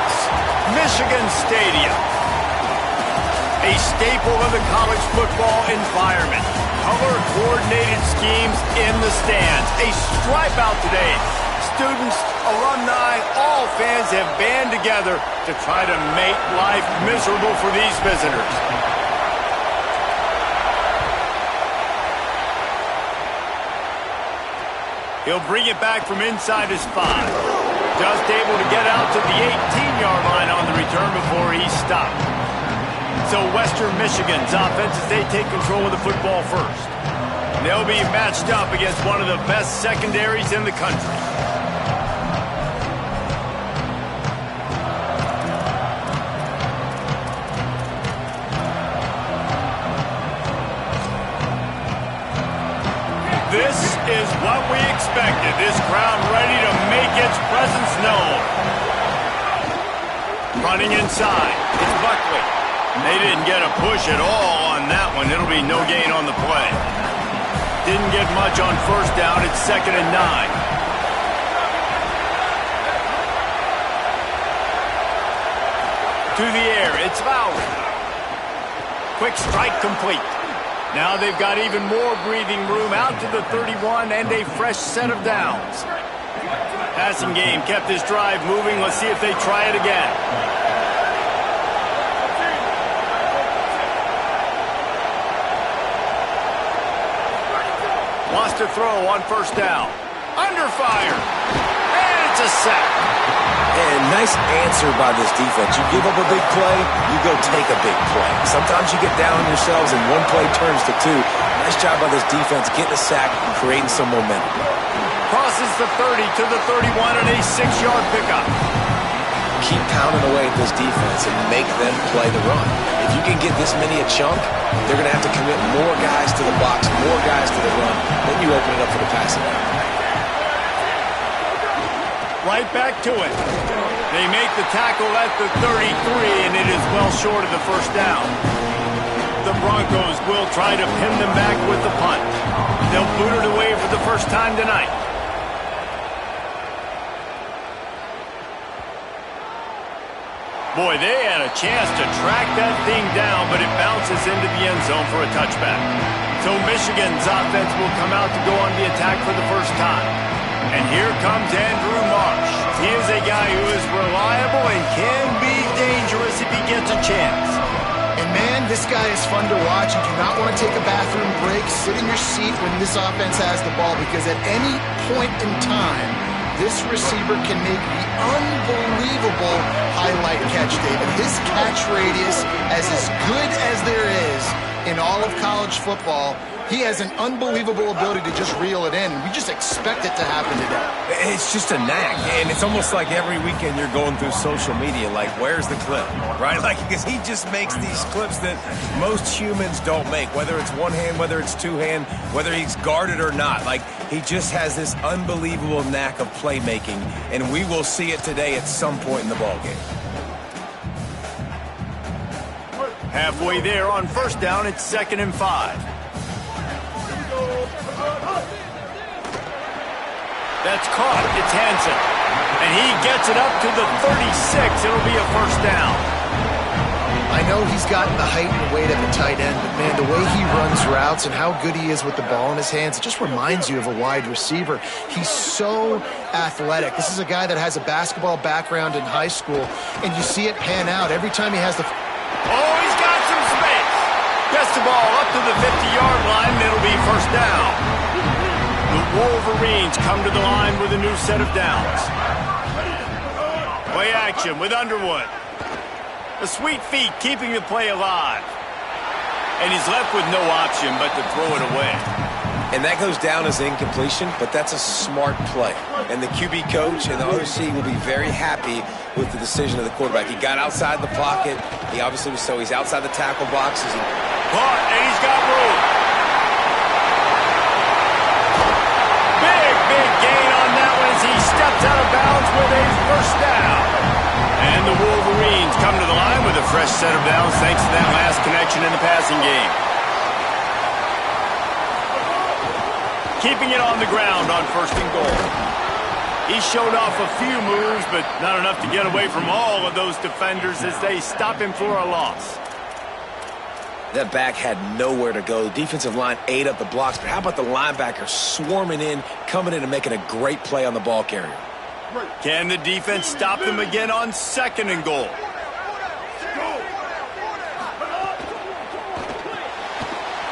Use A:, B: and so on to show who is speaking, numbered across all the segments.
A: It's Michigan Stadium, a staple of the college football environment. Color-coordinated schemes in the stands. A stripe out today. Students, alumni, all fans have band together to try to make life miserable for these visitors. He'll bring it back from inside his 5. Just able to get out to the 18-yard line on the return before he's stopped. So Western Michigan's offense as they take control of the football first. They'll be matched up against one of the best secondaries in the country. This is what we expected. This crowd ready to make its presence known. Running inside. It's Buckley. They didn't get a push at all on that one. It'll be no gain on the play. Didn't get much on first down. It's 2nd and 9. To the air. It's Lowry. Quick strike complete. Now they've got even more breathing room out to the 31 and a fresh set of downs. Passing game kept this drive moving. Let's see if they try it again. Wants to throw on first down. Under fire. And it's a sack.
B: And nice answer by this defense. You give up a big play, you go take a big play. Sometimes you get down on yourselves and one play turns to 2. Nice job by this defense getting a sack and creating some momentum.
A: Crosses the 30 to the 31 and a 6-yard pickup.
B: Keep pounding away at this defense and make them play the run. If you can get this many a chunk, they're going to have to commit more guys to the box, more guys to the run. Then you open it up for the passing game.
A: Right back to it. They make the tackle at the 33, and it is well short of the first down. The Broncos will try to pin them back with the punt. They'll boot it away for the first time tonight. Boy, they had a chance to track that thing down, but it bounces into the end zone for a touchback. So Michigan's offense will come out to go on the attack for the first time. And here comes Andrew Marsh. He is a guy who is reliable and can be dangerous if he gets a chance.
C: And man, this guy is fun to watch. You do not want to take a bathroom break, sit in your seat when this offense has the ball, because at any point in time, this receiver can make the unbelievable highlight catch, David. His catch radius is as good as there is in all of college football. He has an unbelievable ability to just reel it in. We just expect it to happen today.
B: It's just a knack, and it's almost like every weekend you're going through social media, like, where's the clip, right? Like, because he just makes these clips that most humans don't make, whether it's one hand, whether it's two hand, whether he's guarded or not. Like, he just has this unbelievable knack of playmaking, and we will see it today at some point in the ballgame.
A: Halfway there on first down, it's 2nd and 5. That's caught. It's Hansen. And he gets it up to the 36. It'll be a first down.
C: I know he's gotten the height and weight of a tight end, but man, the way he runs routes and how good he is with the ball in his hands, it just reminds you of a wide receiver. He's so athletic. This is a guy that has a basketball background in high school, and you see it pan out every time he has the...
A: Oh, he's got some space. Gets the ball up to the 50-yard line, and it'll be first down. The Wolverines come to the line with a new set of downs. Play action with Underwood. The sweet feet keeping the play alive. And he's left with no option but to throw it away.
B: And that goes down as an incompletion, but that's a smart play. And the QB coach and the OC will be very happy with the decision of the quarterback. He got outside the pocket. He obviously was, so he's outside the tackle boxes.
A: Caught, and he's got room. Big gain on that one as he steps out of bounds with a first down. And the Wolverines come to the line with a fresh set of downs thanks to that last connection in the passing game. Keeping it on the ground on 1st and goal. He showed off a few moves, but not enough to get away from all of those defenders as they stop him for a loss.
B: That back had nowhere to go. The defensive line ate up the blocks, but how about the linebacker swarming in, coming in and making a great play on the ball carrier?
A: Can the defense stop them again on 2nd and goal?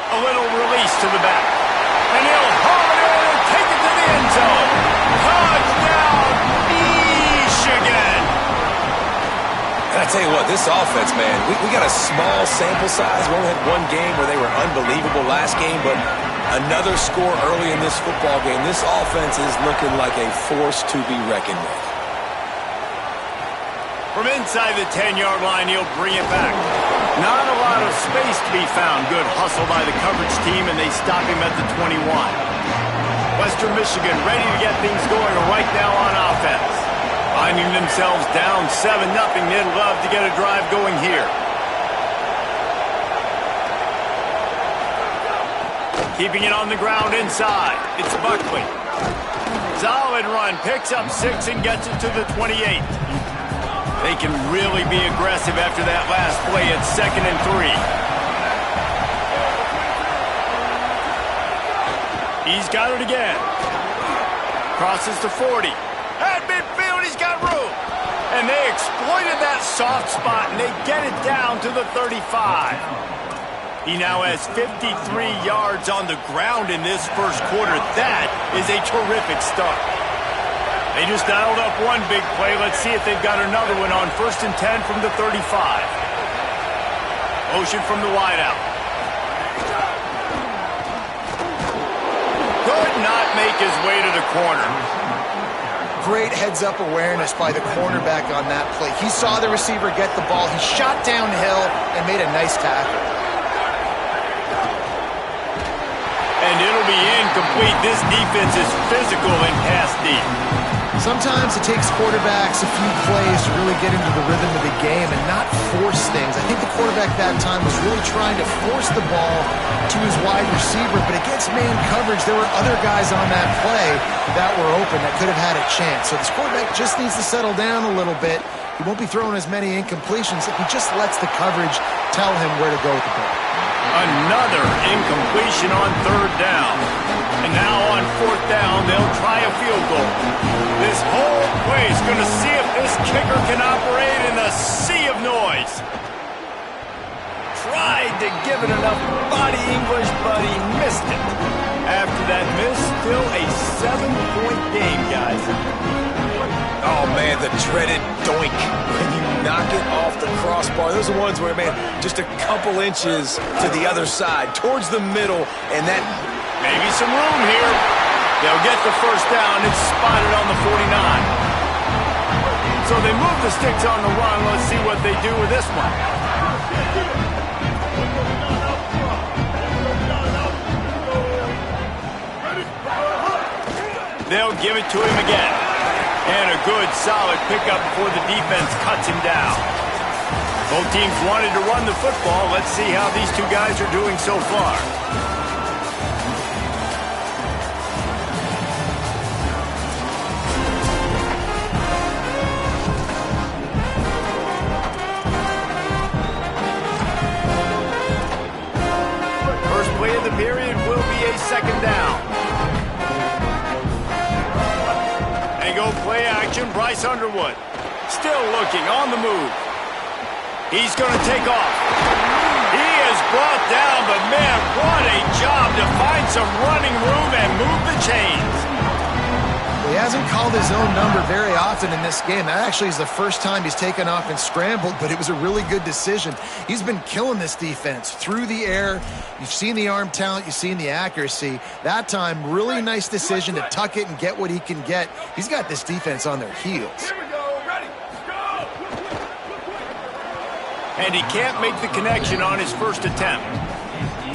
A: A little release to the back. And he'll haul it in and take it to the end zone. Touchdown, Michigan!
B: And I tell you what, this offense, man, we got a small sample size. We only had one game where they were unbelievable last game, but another score early in this football game. This offense is looking like a force to be reckoned with.
A: From inside the 10-yard line, he'll bring it back. Not a lot of space to be found. Good hustle by the coverage team, and they stop him at the 21. Western Michigan ready to get things going right now on offense. Finding themselves down 7-0, they'd love to get a drive going here. Keeping it on the ground inside. It's Buckley. Solid run. Picks up 6 and gets it to the 28. They can really be aggressive after that last play at 2nd and 3. He's got it again. Crosses to 40. At midfield, he's got room. And they exploited that soft spot, and they get it down to the 35. He now has 53 yards on the ground in this first quarter. That is a terrific start. They just dialed up one big play. Let's see if they've got another one on 1st and 10 from the 35. Motion from the wideout. Could not make his way to the corner.
C: Great heads-up awareness by the cornerback on that play. He saw the receiver get the ball. He shot downhill and made a nice tackle.
A: And it'll be incomplete. This defense is physical and pass deep.
C: Sometimes it takes quarterbacks a few plays to really get into the rhythm of the game and not force things. I think the quarterback that time was really trying to force the ball to his wide receiver, but against man coverage, there were other guys on that play that were open that could have had a chance. So this quarterback just needs to settle down a little bit. He won't be throwing as many incompletions if he just lets the coverage tell him where to go with the ball.
A: Another incompletion on 3rd down. And now on 4th down, they'll try a field goal. This whole play is going to see if this kicker can operate in the sea of noise. Tried to give it enough body English, but he missed it. After that miss, still a 7-point game, guys.
B: Oh, man, the dreaded doink. When you knock it off the crossbar. Those are ones where, man, just a couple inches to the other side, towards the middle, and that...
A: Maybe some room here. They'll get the 1st down. It's spotted on the 49. So they move the sticks on the run. Let's see what they do with this one. They'll give it to him again. And a good, solid pickup before the defense cuts him down. Both teams wanted to run the football. Let's see how these two guys are doing so far. Period will be a 2nd down. And go play action, Bryce Underwood. Still looking, on the move. He's going to take off. He is brought down, but man, what a job to find some running room and move the chains.
C: He hasn't called his own number very often in this game. That actually is the first time he's taken off and scrambled, but it was a really good decision. He's been killing this defense through the air. You've seen the arm talent, you've seen the accuracy. That time, really nice decision to tuck it and get what he can get. He's got this defense on their heels.
A: And he can't make the connection on his first attempt.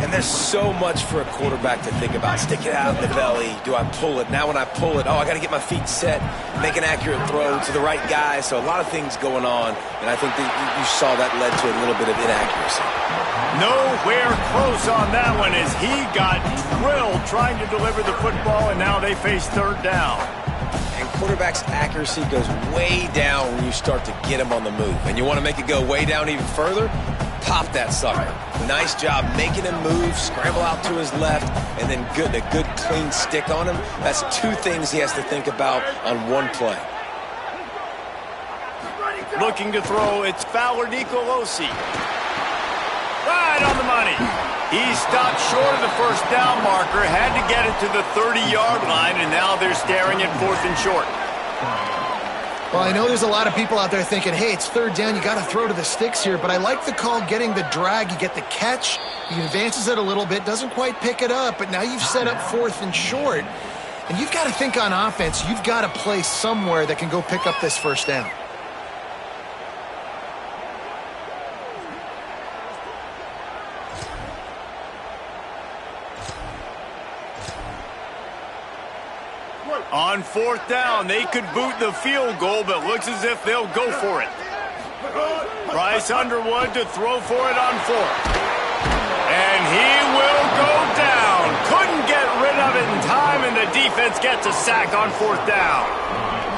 B: And there's so much for a quarterback to think about. Stick it out in the belly. Do I pull it? Now when I pull it, I got to get my feet set, make an accurate throw to the right guy. So a lot of things going on, and I think that you saw that led to a little bit of inaccuracy.
A: Nowhere close on that one as he got drilled trying to deliver the football, and now they face 3rd down.
B: And quarterback's accuracy goes way down when you start to get him on the move. And you want to make it go way down even further? Pop that sucker. Nice job making him move, scramble out to his left, and then getting a good clean stick on him. That's two things he has to think about on one play.
A: Looking to throw, it's Fowler Nicolosi. Right on the money. He stopped short of the first down marker, had to get it to the 30-yard line, and now they're staring at 4th and short.
C: Well, I know there's a lot of people out there thinking, hey, it's 3rd down, you got to throw to the sticks here, but I like the call getting the drag. You get the catch, he advances it a little bit, doesn't quite pick it up, but now you've set up 4th and short, and you've got to think on offense, you've got to play somewhere that can go pick up this 1st down.
A: On 4th down, they could boot the field goal, but looks as if they'll go for it. Bryce Underwood to throw for it on 4th. And he will go down. Couldn't get rid of it in time, and the defense gets a sack on 4th down.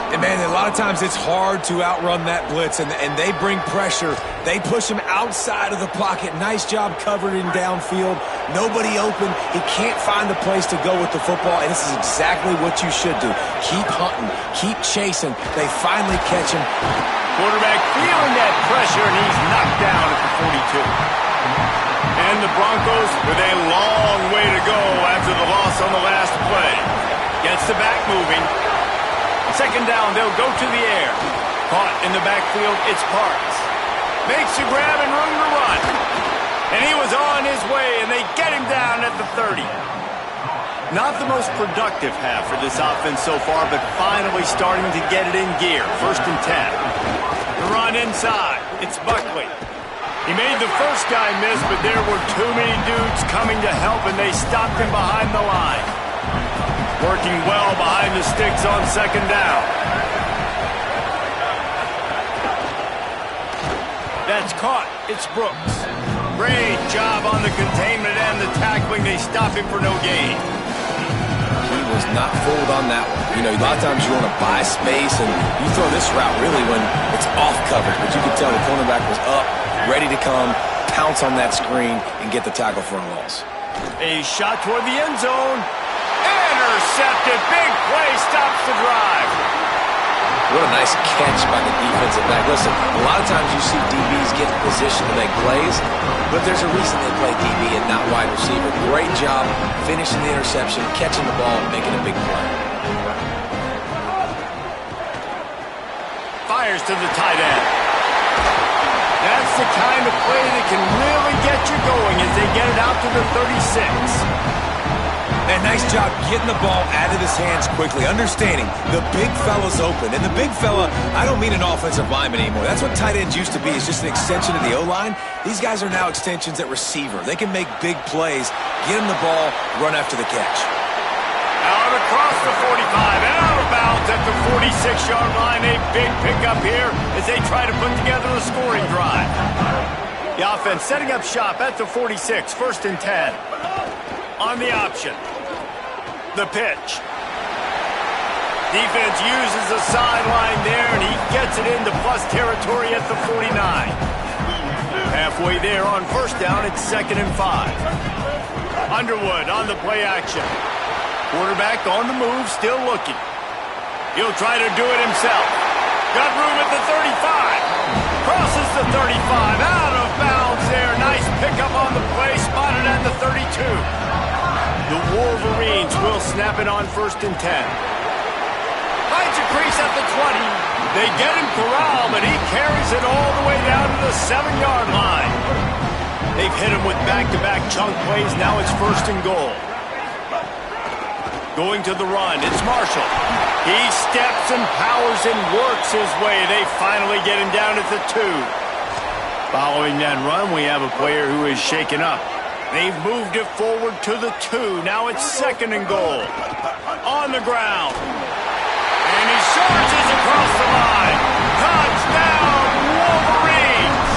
B: And, man, a lot of times it's hard to outrun that blitz, and they bring pressure. They push him outside of the pocket. Nice job covered in downfield. Nobody open. He can't find a place to go with the football, and this is exactly what you should do. Keep hunting. Keep chasing. They finally catch him.
A: Quarterback feeling that pressure, and he's knocked down at the 42. And the Broncos with a long way to go after the loss on the last play. Gets the back moving. 2nd down, they'll go to the air. Caught in the backfield, it's Parks. Makes a grab and room to run. And he was on his way, and they get him down at the 30. Not the most productive half for this offense so far, but finally starting to get it in gear. 1st and 10. The run inside. It's Buckley. He made the first guy miss, but there were too many dudes coming to help, and they stopped him behind the line. Working well behind the sticks on 2nd down. That's caught. It's Brooks. Great job on the containment and the tackling. They stop him for no gain.
B: He was not fooled on that one. You know, a lot of times you want to buy space, and you throw this route really when it's off coverage. But you can tell the cornerback was up, ready to come, pounce on that screen, and get the tackle for a loss.
A: A shot toward the end zone. Intercepted. Big play. Stops the drive.
B: What a nice catch by the defensive back. Listen, a lot of times you see DBs get in position to make plays, but there's a reason they play DB and not wide receiver. Great job finishing the interception, catching the ball, and making a big play.
A: Fires to the tight end. That's the kind of play that can really get you going as they get it out to the 36.
B: And nice job getting the ball out of his hands quickly, understanding the big fella's open. And the big fella, I don't mean an offensive lineman anymore. That's what tight ends used to be, is just an extension of the O-line. These guys are now extensions at receiver. They can make big plays, get him the ball, run after the catch.
A: Out across the 45, and out of bounds at the 46-yard line. A big pickup here as they try to put together a scoring drive. The offense setting up shop at the 46, 1st and 10. On the option. The pitch. Defense uses the sideline there, and he gets it into plus territory at the 49. Halfway there on 1st down, it's 2nd and 5. Underwood on the play action. Quarterback on the move, still looking. He'll try to do it himself. Got room at the 35. Crosses the 35. Out of bounds there. Nice pickup on the play. Spotted at the 32. The Wolverines will snap it on 1st and 10. Finds a crease at the 20. They get him corralled, but he carries it all the way down to the 7-yard line. They've hit him with back-to-back chunk plays. Now it's 1st and goal. Going to the run, it's Marshall. He steps and powers and works his way. They finally get him down at the 2. Following that run, we have a player who is shaken up. They've moved it forward to the 2. Now it's 2nd and goal. On the ground. And he charges across the line. Touchdown, Wolverines!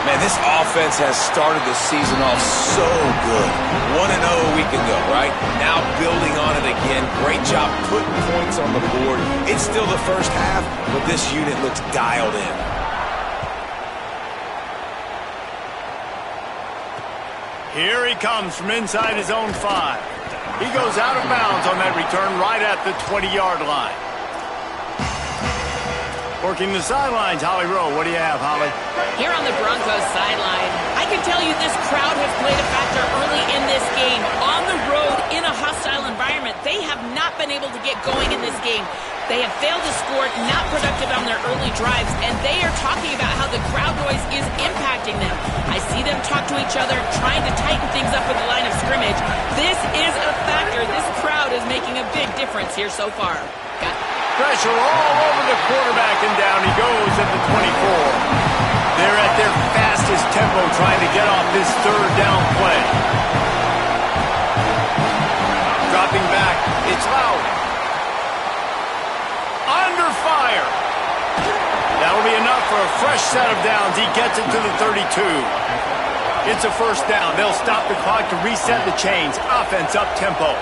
B: Man, this This offense has started the season off so good. 1-0 a week ago, right? Now building on it again. Great job putting points on the board. It's still the first half, but this unit looks dialed in.
A: Here he comes from inside his own 5. He goes out of bounds on that return right at the 20-yard line. Working the sidelines, Holly Rowe. What do you have, Holly?
D: Here on the Broncos sideline, I can tell you this crowd has played a factor early in this game. On the road, in a hostile environment, they have not been able to get going in this game. They have failed to score, not productive on their early drives, and they are talking about how the crowd noise is impacting them. I see them talk to each other, trying to tighten things up at the line of scrimmage. This is a factor. This crowd is making a big difference here so far.
A: Pressure all over the quarterback, and down he goes at the 24. They're at their fastest tempo trying to get off this third down play. Dropping back, it's Loud. Under fire. That'll be enough for a fresh set of downs. He gets it to the 32. It's a first down. They'll stop the clock to reset the chains. Offense up tempo.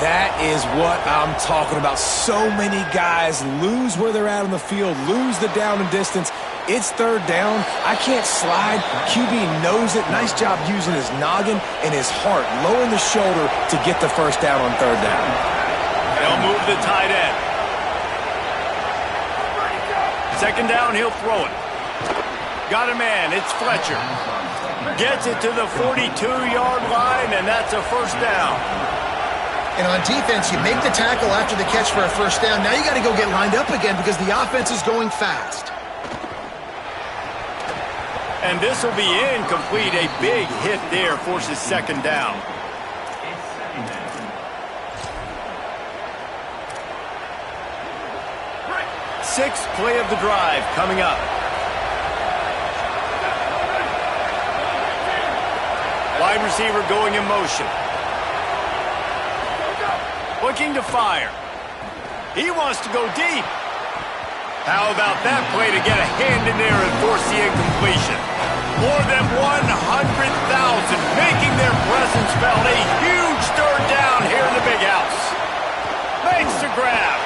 B: That is what I'm talking about. So many guys lose where they're at on the field, lose the down and distance. It's third down. I can't slide. QB knows it. Nice job using his noggin and his heart, lowering the shoulder to get the first down on third down.
A: They'll move the tight end. Second down, he'll throw it. Got a man. It's Fletcher. Gets it to the 42-yard line, and that's a first down.
C: And on defense, you make the tackle after the catch for a first down. Now you got to go get lined up again because the offense is going fast.
A: And this will be incomplete. A big hit there forces second down. Sixth play of the drive coming up. Wide receiver going in motion. Looking to fire. He wants to go deep. How about that play to get a hand in there and force the incompletion? More than 100,000 making their presence felt. A huge third down here in the big house. Makes the grab.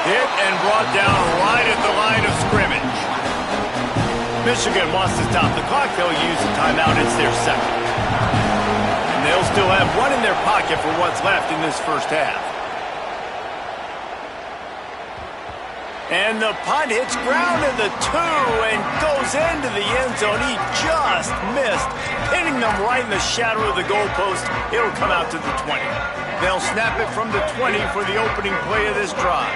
A: Hit and brought down right at the line of scrimmage. Michigan wants to stop the clock. They'll use the timeout. It's their second. And they'll still have one in their pocket for what's left in this first half. And the punt hits ground in the 2 and goes into the end zone. He just missed, hitting them right in the shadow of the goalpost. It'll come out to the 20. They'll snap it from the 20 for the opening play of this drive.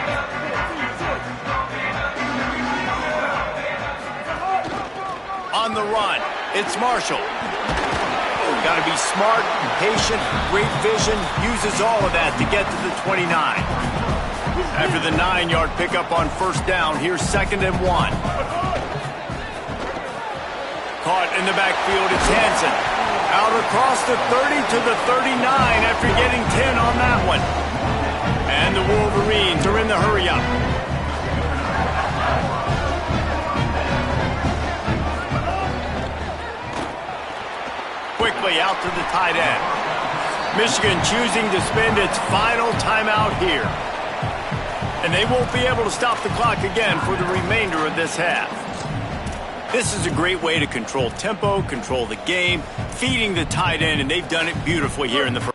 A: On the run, it's Marshall. Got to be smart, patient, great vision, uses all of that to get to the 29. After the 9-yard pickup on first down, here's 2nd and 1. Caught in the backfield, it's Hansen. Out across the 30 to the 39 after getting 10 on that one. And the Wolverines are in the hurry-up. Quickly out to the tight end. Michigan choosing to spend its final timeout here. And they won't be able to stop the clock again for the remainder of this half. This is a great way to control tempo, control the game, feeding the tight end, and they've done it beautifully here in the first.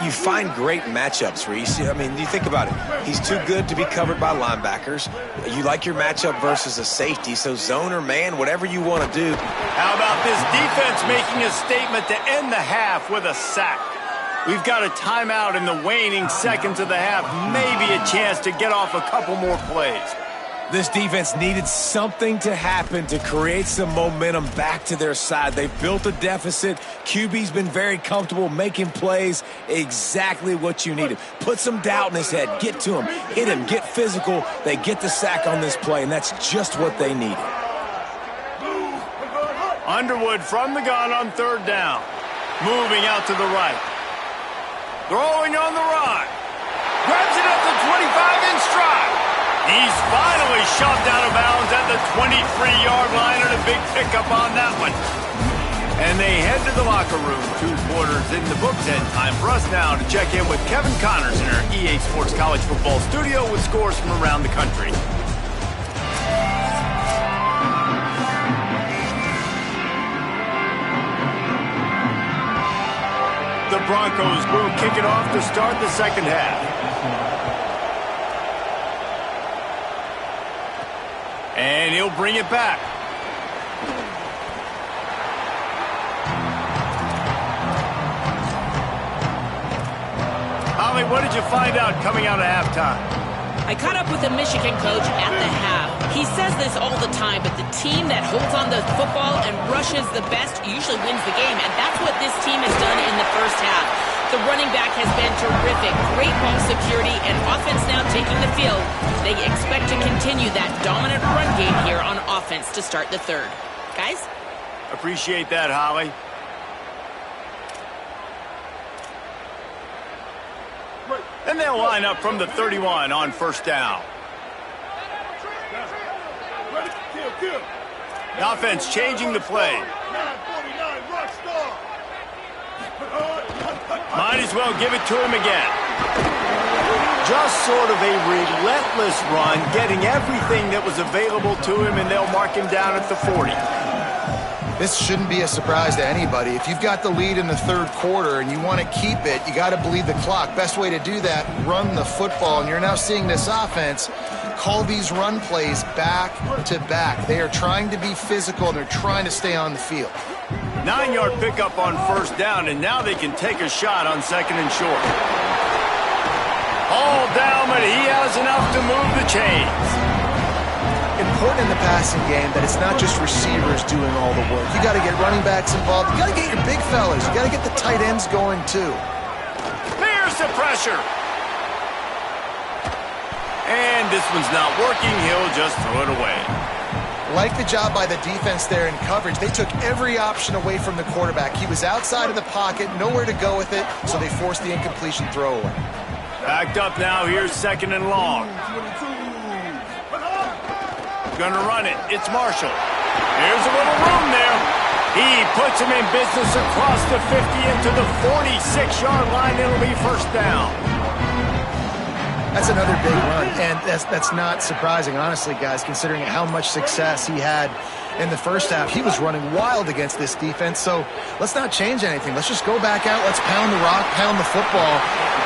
B: you find great matchups, Reese. I mean, you think about it. He's too good to be covered by linebackers. You like your matchup versus a safety, so zone or man, whatever you want to do.
A: How about this defense making a statement to end the half with a sack? We've got a timeout in the waning seconds of the half, maybe a chance to get off a couple more plays.
B: This defense needed something to happen to create some momentum back to their side. They've built a deficit. QB's been very comfortable making plays, exactly what you needed. Put some doubt in his head. Get to him. Hit him. Get physical. They get the sack on this play, and that's just what they needed.
A: Underwood from the gun on third down. Moving out to the right. Throwing on the run. Grabs it at the 25 in stride. He's finally shoved out of bounds at the 23-yard line, and a big pickup on that one. And they head to the locker room. 2 quarters in the books, and time for us now to check in with Kevin Connors in our EA Sports College Football studio with scores from around the country. The Broncos will kick it off to start the second half. And he'll bring it back. Holly, what did you find out coming out of halftime?
D: I caught up with the Michigan coach at the half. He says this all the time, but the team that holds on to the football and rushes the best usually wins the game, and that's what this team has done in the first half. The running back has been terrific. Great ball security and offense now taking the field. They expect to continue that dominant run game here on offense to start the third. Guys?
A: Appreciate that, Holly. And they'll line up from the 31 on first down. The offense changing the play. Might as well give it to him again. Just sort of a relentless run, getting everything that was available to him, and they'll mark him down at the 40.
C: This shouldn't be a surprise to anybody. If you've got the lead in the third quarter and you want to keep it, you got to bleed the clock. Best way to do that, run the football. And you're now seeing this offense call these run plays back to back. They are trying to be physical, and they're trying to stay on the field.
A: 9-yard pickup on first down, and now they can take a shot on second and short. All down, but he has enough to move the chains.
C: Important in the passing game that it's not just receivers doing all the work. You got to get running backs involved. You got to get your big fellas. You got to get the tight ends going too.
A: There's the pressure. And this one's not working. He'll just throw it away.
C: Like the job by the defense there in coverage. They took every option away from the quarterback. He was outside of the pocket, nowhere to go with it, so they forced the incompletion throwaway.
A: Backed up now. Here's second and long. Gonna run it. It's Marshall. There's a little room there. He puts him in business across the 50 into the 46-yard line. It'll be first down.
C: That's another big run, and that's not surprising, honestly, guys, considering how much success he had in the first half. He was running wild against this defense, so let's not change anything. Let's just go back out. Let's pound the rock, pound the football,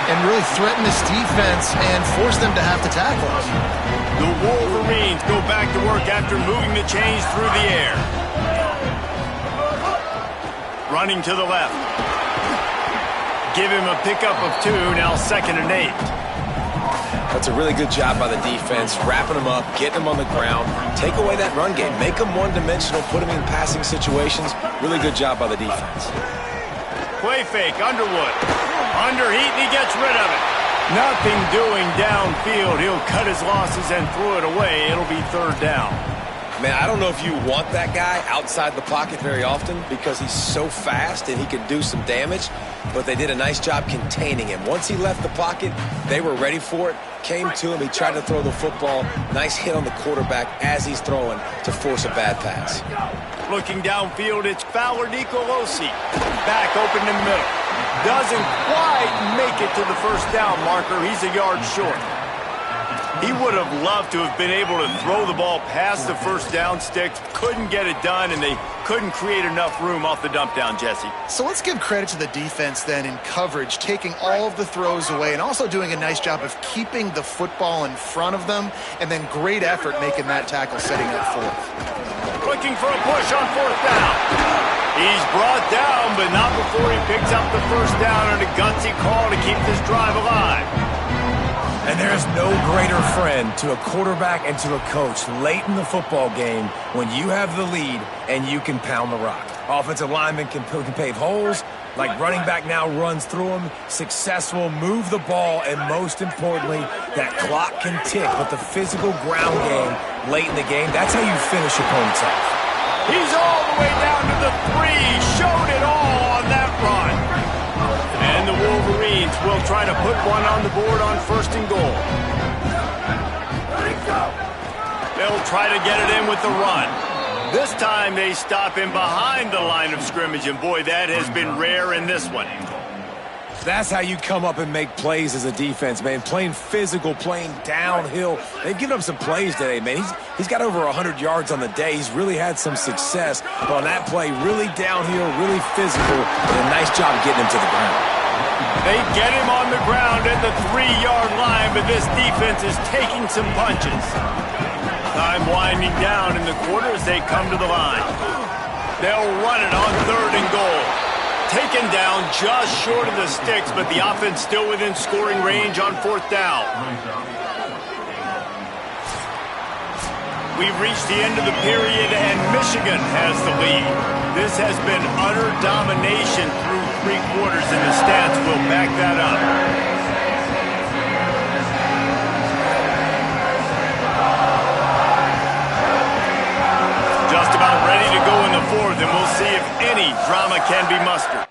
C: and really threaten this defense and force them to have to tackle us.
A: The Wolverines go back to work after moving the chains through the air. Running to the left. Give him a pickup of 2, now second and 8.
B: That's a really good job by the defense, wrapping them up, getting them on the ground. Take away that run game. Make them one-dimensional, put them in passing situations. Really good job by the defense.
A: Play fake, Underwood. Under heat, and he gets rid of it. Nothing doing downfield. He'll cut his losses and throw it away. It'll be third down.
B: Man, I don't know if you want that guy outside the pocket very often because he's so fast and he can do some damage, but they did a nice job containing him. Once he left the pocket, they were ready for it, came to him, he tried to throw the football. Nice hit on the quarterback as he's throwing to force a bad pass.
A: Looking downfield, it's Fowler Nicolosi. Back open in the middle. Doesn't quite make it to the first down marker. He's a yard short. He would have loved to have been able to throw the ball past the first down sticks, couldn't get it done, and they couldn't create enough room off the dump down, Jesse.
C: So let's give credit to the defense then in coverage, taking all of the throws away and also doing a nice job of keeping the football in front of them, and then great effort making that tackle, setting up fourth.
A: Looking for a push on fourth down. He's brought down, but not before he picks up the first down and a gutsy call to keep this drive alive.
B: And there's no greater friend to a quarterback and to a coach late in the football game when you have the lead and you can pound the rock. Offensive linemen can pave holes, like running back now runs through them, successful, move the ball, and most importantly, that clock can tick with the physical ground game late in the game. That's how you finish opponents off.
A: He's all the way down to the 3, showed it all on that run. And the Wolverines will try to put one on the board on 1st and goal. They'll try to get it in with the run. This time they stop him behind the line of scrimmage, and boy, that has been rare in this one.
B: That's how you come up and make plays as a defense, man. Playing physical, playing downhill. They've given up some plays today, man. He's got over 100 yards on the day. He's really had some success. But on that play, really downhill, really physical, and a nice job getting him to the ground.
A: They get him on the ground at the 3-yard line, but this defense is taking some punches. Time winding down in the quarter as they come to the line. They'll run it on 3rd and goal. Taken down just short of the sticks, but the offense still within scoring range on 4th down. We've reached the end of the period, and Michigan has the lead. This has been utter domination through 3 quarters, and the stats will back that up. Just about ready to go in the 4th, and we'll see if any drama can be mustered.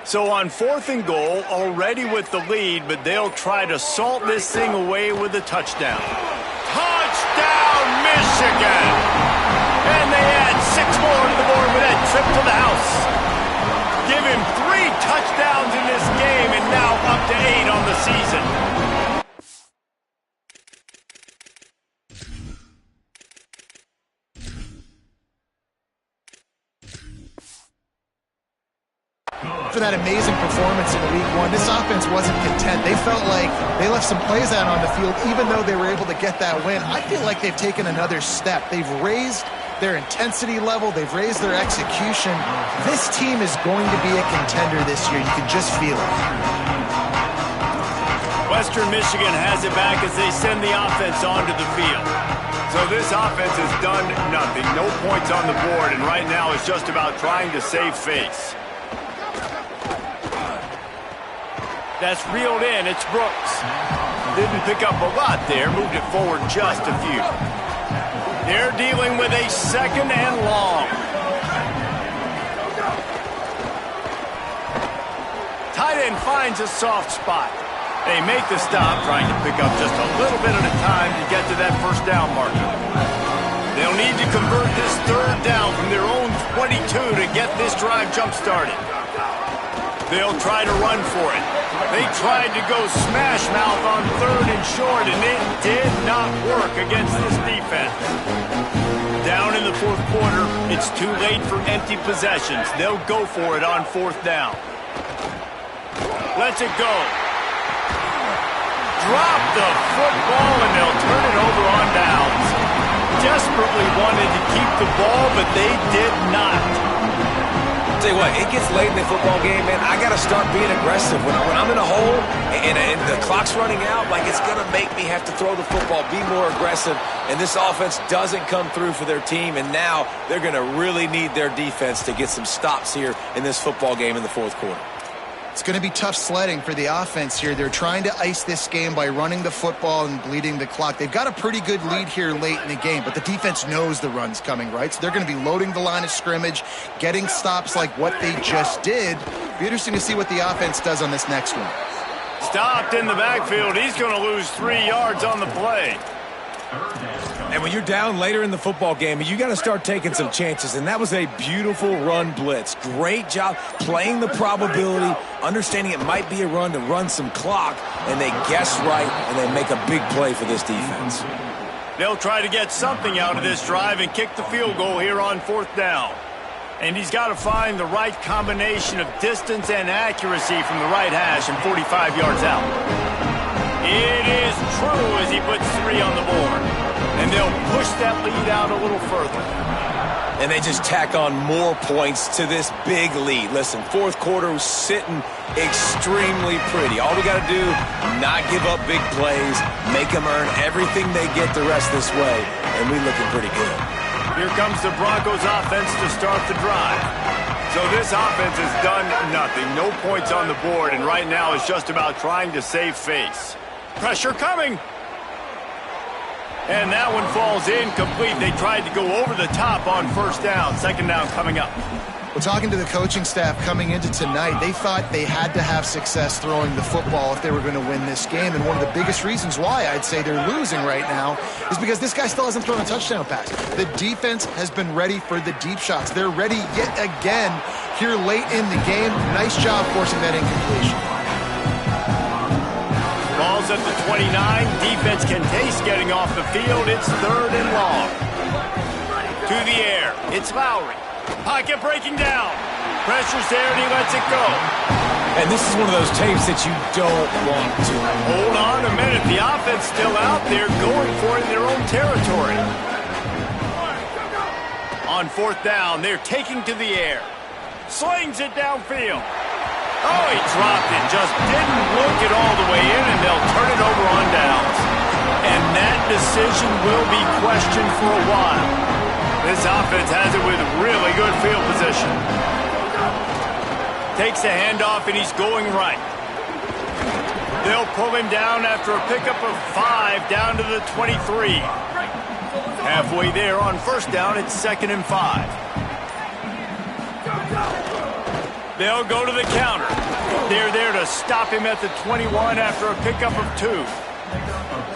A: So on 4th and goal, already with the lead, but they'll try to salt this thing away with a touchdown. Touchdown, Michigan! And they add 6 more to the board with that trip to the house. Give him 3 touchdowns in this game and now up to 8 on the season.
C: For that amazing performance in Week 1, this offense wasn't content. They felt like they left some plays out on the field even though they were able to get that win. I feel like they've taken another step. They've raised their intensity level. They've raised their execution. This team is going to be a contender this year. You can just feel it.
A: Western Michigan has it back as they send the offense onto the field. So this offense has done nothing. No points on the board, and right now it's just about trying to save face. That's reeled in. It's Brooks. Didn't pick up a lot there. Moved it forward just a few. They're dealing with a 2nd and long. Tight end finds a soft spot. They make the stop, trying to pick up just a little bit at a time to get to that 1st down marker. They'll need to convert this 3rd down from their own 22 to get this drive jump-started. They'll try to run for it. They tried to go smash mouth on 3rd and short, and it did not work against this defense. Down in the 4th quarter, it's too late for empty possessions. They'll go for it on 4th down. Lets it go. Drop the football, and they'll turn it over on downs. Desperately wanted to keep the ball, but they did not.
B: Tell you what, it gets late in the football game, man. I got to start being aggressive. When I'm in a hole and the clock's running out, like it's going to make me have to throw the football, be more aggressive. And this offense doesn't come through for their team, and now they're going to really need their defense to get some stops here in this football game in the 4th quarter.
C: It's going to be tough sledding for the offense here. They're trying to ice this game by running the football and bleeding the clock. They've got a pretty good lead here late in the game, but the defense knows the run's coming, right? So they're going to be loading the line of scrimmage, getting stops like what they just did. Be interesting to see what the offense does on this next one.
A: Stopped in the backfield. He's going to lose 3 yards on the play.
B: And when you're down later in the football game, you got to start taking some chances. And that was a beautiful run blitz. Great job playing the probability, understanding it might be a run to run some clock, and they guess right, and they make a big play for this defense.
A: They'll try to get something out of this drive and kick the field goal here on 4th down. And he's got to find the right combination of distance and accuracy from the right hash and 45 yards out. It is true as he puts 3 on the board. And they'll push that lead out a little further.
B: And they just tack on more points to this big lead. Listen, 4th quarter was sitting extremely pretty. All we got to do, not give up big plays, make them earn everything they get the rest this way, and we're looking pretty good.
A: Here comes the Broncos offense to start the drive. So this offense has done nothing. No points on the board, and right now it's just about trying to save face. Pressure coming. And that one falls incomplete. They tried to go over the top on 1st down. 2nd down coming up.
C: Well, talking to the coaching staff coming into tonight, they thought they had to have success throwing the football if they were going to win this game. And one of the biggest reasons why I'd say they're losing right now is because this guy still hasn't thrown a touchdown pass. The defense has been ready for the deep shots. They're ready yet again here late in the game. Nice job forcing that incompletion.
A: Ball's at the 29. Defense can taste getting off the field. It's 3rd and long. To the air. It's Lowry. Pocket breaking down. Pressure's there and he lets it go.
B: And this is one of those tapes that you don't want to.
A: Hold on a minute. The offense still out there going for it in their own territory. On 4th down, they're taking to the air. Slings it downfield. Oh, he dropped it. Just didn't look it all the way in, and they'll turn it over on downs. And that decision will be questioned for a while. This offense has it with really good field position. Takes the handoff, and he's going right. They'll pull him down after a pickup of 5 down to the 23. Halfway there on 1st down, it's 2nd and 5. They'll go to the counter. They're there to stop him at the 21 after a pickup of 2.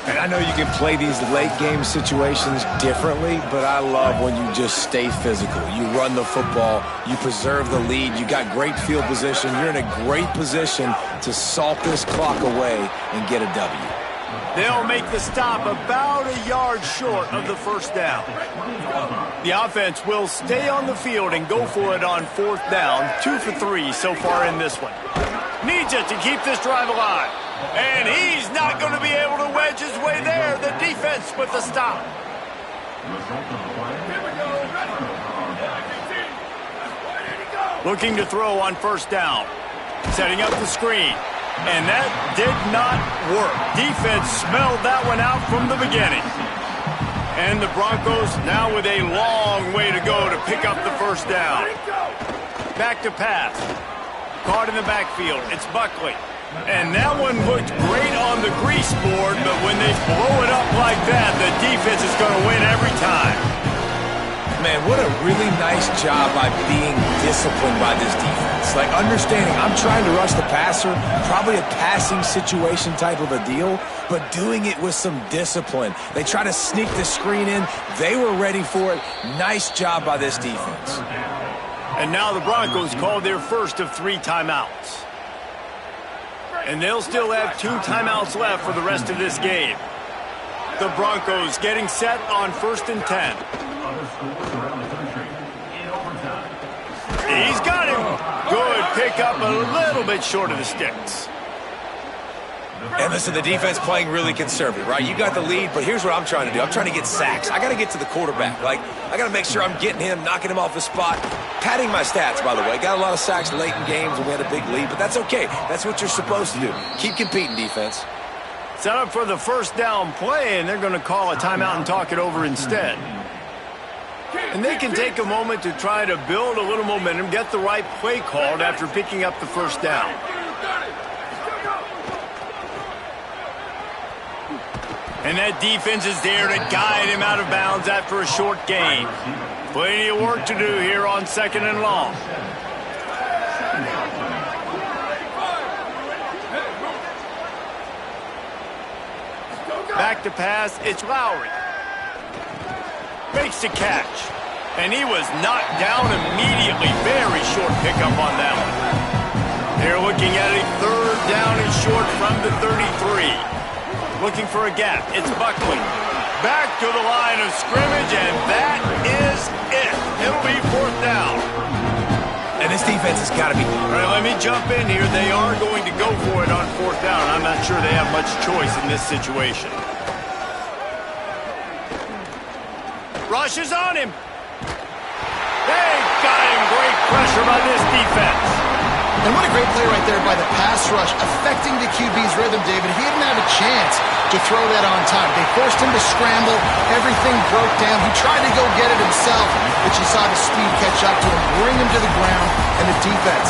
B: And I know you can play these late-game situations differently, but I love when you just stay physical. You run the football, you preserve the lead, you got great field position, you're in a great position to salt this clock away and get a W.
A: They'll make the stop about a yard short of the first down. The offense will stay on the field and go for it on 4th down. 2 for 3 so far in this one. Needs it to keep this drive alive. And he's not going to be able to wedge his way there. The defense with the stop. Looking to throw on 1st down. Setting up the screen. And that did not work. Defense smelled that one out from the beginning. And the Broncos now with a long way to go to pick up the 1st down. Back to pass. Caught in the backfield. It's Buckley. And that one looked great on the grease board, but when they blow it up like that, the defense is going to win every time.
B: Man, what a really nice job by being disciplined by this defense. Like, understanding I'm trying to rush the passer, probably a passing situation type of a deal, but doing it with some discipline. They try to sneak the screen in. They were ready for it. Nice job by this defense.
A: And now the Broncos called their first of 3 timeouts. And they'll still have 2 timeouts left for the rest of this game. The Broncos getting set on 1st and 10. He's got him. Good pickup, a little bit short of the sticks.
B: And listen, the defense playing really conservative, right? You got the lead, but here's what I'm trying to do. I'm trying to get sacks. I got to get to the quarterback. Like, I got to make sure I'm getting him, knocking him off the spot. Padding my stats, by the way. Got a lot of sacks late in games when we had a big lead, but that's okay. That's what you're supposed to do. Keep competing, defense.
A: Set up for the 1st down play, and they're going to call a timeout and talk it over instead. And they can take a moment to try to build a little momentum, get the right play called after picking up the 1st down. And that defense is there to guide him out of bounds after a short gain. Plenty of work to do here on 2nd and long. Back to pass, it's Lowry. Makes the catch. And he was knocked down immediately. Very short pickup on that one. They're looking at a 3rd down and short from the 33. Looking for a gap. It's Buckley. Back to the line of scrimmage, and that is it. It'll be 4th down.
B: And this defense has got to be...
A: All right, let me jump in here. They are going to go for it on 4th down. I'm not sure they have much choice in this situation. Rush is on him. They got him. Great pressure by this defense.
C: And what a great play right there by the pass rush, affecting the QB's rhythm, David. He didn't have a chance to throw that on time. They forced him to scramble. Everything broke down. He tried to go get it himself, but you saw the speed catch up to him, bring him to the ground, and the defense